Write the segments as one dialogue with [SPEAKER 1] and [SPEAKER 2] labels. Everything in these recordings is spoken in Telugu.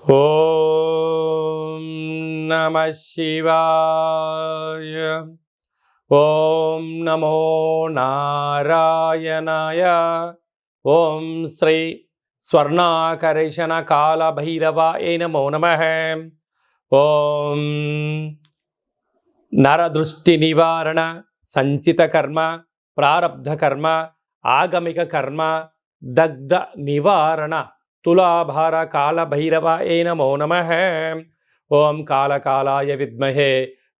[SPEAKER 1] ఓం నమః శివాయ. ఓం నమో నారాయణాయ. ఓం శ్రీ స్వర్ణాకర్షణ కాళభైరవాయ నమో నమః. ఓం నరదృష్టి నివారణ సంచిత కర్మ ప్రారబ్ధ కర్మ ఆగమిక కర్మ దగ్ధ నివారణ తులాభార కాళభైరవాయ నమో నమః. ఓం కాళకాలాయ విద్మహే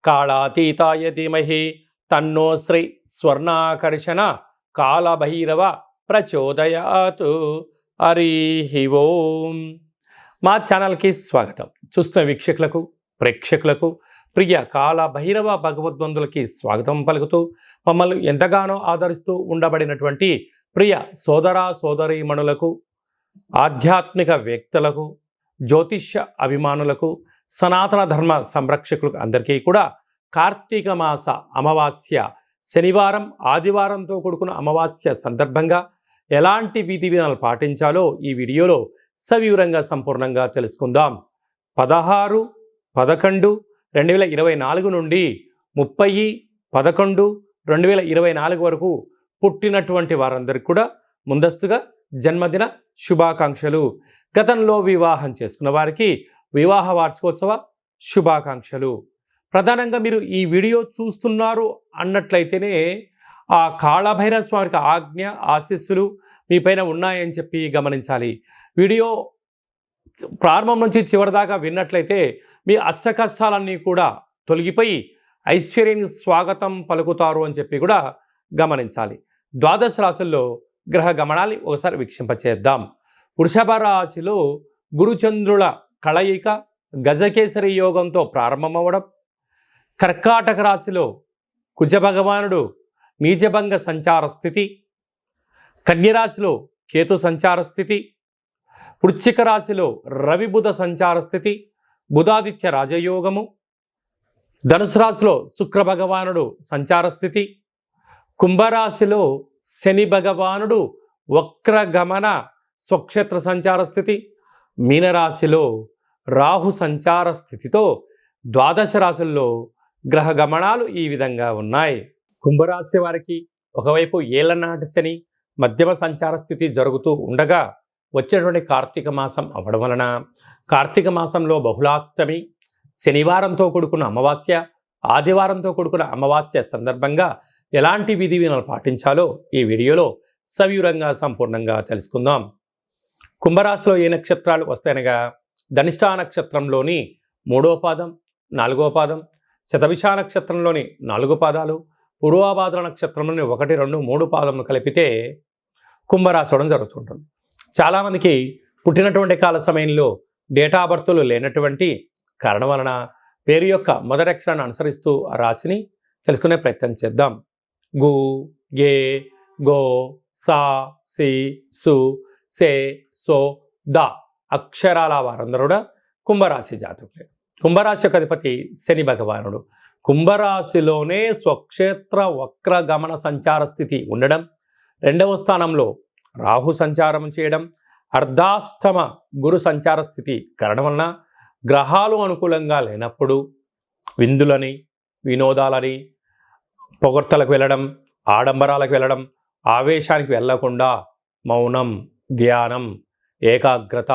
[SPEAKER 1] కాళాతీతాయ ధీమహి తన్నో శ్రీ స్వర్ణాకర్షణ కాళభైరవ ప్రచోదయాత్. హరి ఓం. మా ఛానల్కి స్వాగతం. చూస్తున్న వీక్షకులకు ప్రేక్షకులకు ప్రియ కాళభైరవ భగవద్బంధులకి స్వాగతం పలుకుతూ మమ్మల్ని ఎంతగానో ఆదరిస్తూ ఉండబడినటువంటి ప్రియ సోదర సోదరీమణులకు, ఆధ్యాత్మిక వ్యక్తులకు, జ్యోతిష్య అభిమానులకు, సనాతన ధర్మ సంరక్షకులకు అందరికీ కూడా కార్తీక మాస అమావాస్య శనివారం ఆదివారంతో కూడుకున్న అమావాస్య సందర్భంగా ఎలాంటి విధి విధానాలు పాటించాలో ఈ వీడియోలో సవివరంగా సంపూర్ణంగా తెలుసుకుందాం. 16/11/2024 నుండి 30/11/2024 వరకు పుట్టినటువంటి వారందరికీ కూడా ముందస్తుగా జన్మదిన శుభాకాంక్షలు. గతంలో వివాహం చేసుకున్న వారికి వివాహ వార్షికోత్సవ శుభాకాంక్షలు. ప్రధానంగా మీరు ఈ వీడియో చూస్తున్నారు అన్నట్లయితేనే ఆ కాళభైరవ స్వామికి ఆజ్ఞ ఆశీస్సులు మీపైన ఉన్నాయని చెప్పి గమనించాలి. వీడియో ప్రారంభం నుంచి చివరి దాకా విన్నట్లయితే మీ అష్ట కష్టాలన్నీ కూడా తొలగిపోయి ఐశ్వర్యానికి స్వాగతం పలుకుతారు అని చెప్పి కూడా గమనించాలి. ద్వాదశ రాశుల్లో గ్రహ గమనాన్ని ఒకసారి వీక్షింపచేద్దాం. వృషభ రాశిలో గురుచంద్రుల కలయిక గజకేసరి యోగంతో ప్రారంభమవడం, కర్కాటక రాశిలో కుజభగవానుడు నీచభంగ సంచార స్థితి, కన్యరాశిలో కేతు సంచార స్థితి, వృశ్చిక రాశిలో రవి బుధ సంచార స్థితి, బుధాదిత్య రాజయోగము, ధనుసు రాశిలో శుక్ర భగవానుడు సంచార స్థితి, కుంభరాశిలో శని భగవానుడు వక్రగమన స్వక్షేత్ర సంచార స్థితి, మీనరాశిలో రాహు సంచార స్థితితో ద్వాదశ రాశుల్లో గ్రహ గమనాలు ఈ విధంగా ఉన్నాయి. కుంభరాశి వారికి ఒకవైపు ఏళ్లనాటి శని మధ్యమ సంచార స్థితి జరుగుతూ ఉండగా వచ్చేటువంటి కార్తీక మాసం అవ్వడం వలన కార్తీక మాసంలో బహుళాష్టమి, శనివారంతో కూడుకున్న అమావాస్య, ఆదివారంతో కూడుకున్న అమావాస్య సందర్భంగా ఎలాంటి విధి విధానాలు పాటించాలో ఈ వీడియోలో సవివరంగా సంపూర్ణంగా తెలుసుకుందాం. కుంభరాశిలో ఏ నక్షత్రాలు వస్తాయనగా ధనిష్టా నక్షత్రంలోని 3వ పాదం, 4వ పాదం, శతభిష నక్షత్రంలోని 4 పాదాలు, పూర్వభాద్ర నక్షత్రంలోని 1, 2, 3 పాదములు కలిపితే కుంభరాశి అవడం జరుగుతుంటుంది. చాలామందికి పుట్టినటువంటి కాల సమయంలో డేటా బర్తులు లేనటువంటి కారణం వలన పేరు యొక్క మొదటి అక్షరాన్ని అనుసరిస్తూ ఆ రాశిని తెలుసుకునే ప్రయత్నం చేద్దాం. గు, గే, గో, సా, సి, సు, సే, సో, ద అక్షరాల వారందరూ కూడా కుంభరాశి జాతకులే. కుంభరాశి యొక్క అధిపతి శని భగవానుడు. కుంభరాశిలోనే స్వక్షేత్ర వక్ర గమన సంచార స్థితి ఉండడం, 2వ స్థానంలో రాహు సంచారం చేయడం, అర్ధాష్టమ గురు సంచార స్థితి కారణం వలన గ్రహాలు అనుకూలంగా లేనప్పుడు విందులని, వినోదాలని, పొగడ్తలకు వెళ్ళడం, ఆడంబరాలకు వెళ్ళడం, ఆవేశానికి వెళ్లకుండా మౌనం, ధ్యానం, ఏకాగ్రత,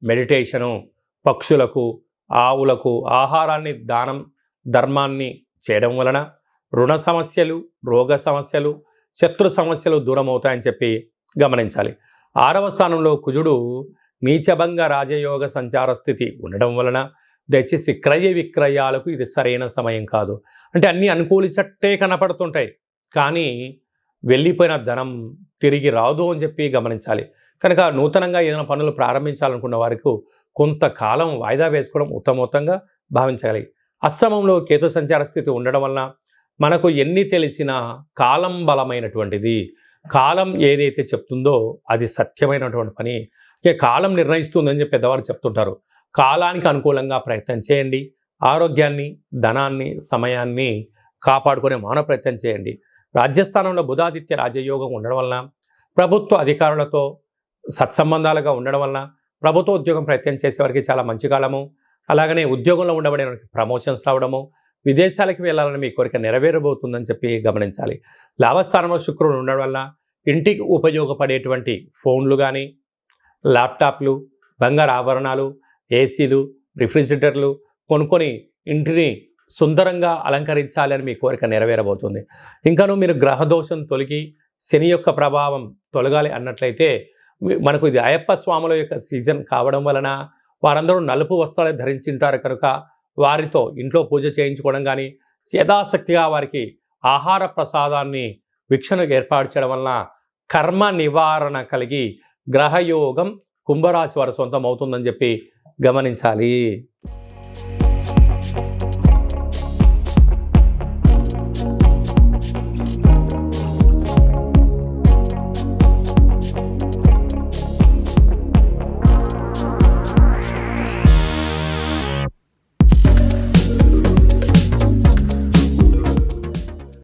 [SPEAKER 1] మెడిటేషను, పక్షులకు, ఆవులకు ఆహారాన్ని దానం, ధర్మాన్ని చేయడం వలన రుణ సమస్యలు, రోగ సమస్యలు, శత్రు సమస్యలు దూరం అవుతాయని చెప్పి గమనించాలి. 6వ స్థానంలో కుజుడు నీచభంగ రాజయోగ సంచార స్థితి ఉండడం వలన దయచేసి క్రయ విక్రయాలకు ఇది సరైన సమయం కాదు. అంటే అన్నీ అనుకూలించట్టే కనపడుతుంటాయి, కానీ వెళ్ళిపోయిన ధనం తిరిగి రాదు అని చెప్పి గమనించాలి. కనుక నూతనంగా ఏదైనా పనులు ప్రారంభించాలనుకున్న వారికి కొంతకాలం వాయిదా వేసుకోవడం ఉత్తమోత్తంగా భావించాలి. అష్టమంలో కేతు సంచార స్థితి ఉండడం వలన మనకు ఎన్ని తెలిసినా కాలం బలమైనటువంటిది. కాలం ఏదైతే చెప్తుందో అది సత్యమైనటువంటి పని. ఇక కాలం నిర్ణయిస్తుందని చెప్పి పెద్దవారు చెప్తుంటారు. కాలానికి అనుకూలంగా ప్రయత్నం చేయండి. ఆరోగ్యాన్ని, ధనాన్ని, సమయాన్ని కాపాడుకునే మౌన ప్రయత్నం చేయండి. రాజ్యస్థానంలో బుధాదిత్య రాజయోగం ఉండడం వలన ప్రభుత్వ అధికారులతో సత్సంబంధాలుగా ఉండడం వలన ప్రభుత్వ ఉద్యోగం ప్రయత్నం చేసేవారికి చాలా మంచి కాలము. అలాగనే ఉద్యోగంలో ఉండబడే వారికి ప్రమోషన్స్ రావడము, విదేశాలకు వెళ్ళాలని మీ కోరిక నెరవేరబోతుందని చెప్పి గమనించాలి. లాభస్థానంలో శుక్రుడు ఉండడం వల్ల ఇంటికి ఉపయోగపడేటువంటి ఫోన్లు కానీ, ల్యాప్టాప్లు, బంగారు ఆభరణాలు, ఏసీలు, రిఫ్రిజిరేటర్లు కొనుక్కొని ఇంటిని సుందరంగా అలంకరించాలి అని మీ కోరిక నెరవేరబోతుంది. ఇంకాను మీరు గ్రహదోషం తొలగి శని యొక్క ప్రభావం తొలగాలి అన్నట్లయితే మనకు ఇది అయ్యప్ప స్వాముల యొక్క సీజన్ కావడం వలన వారందరూ నలుపు వస్త్రాలు ధరించింటారు కనుక వారితో ఇంట్లో పూజ చేయించుకోవడం కానీ, యథాశక్తిగా వారికి ఆహార ప్రసాదాన్ని వీక్షణకు ఏర్పాటు చేయడం వలన కర్మ నివారణ కలిగి గ్రహయోగం కుంభరాశి వారి సొంతం అవుతుందని చెప్పి గమనించాలి.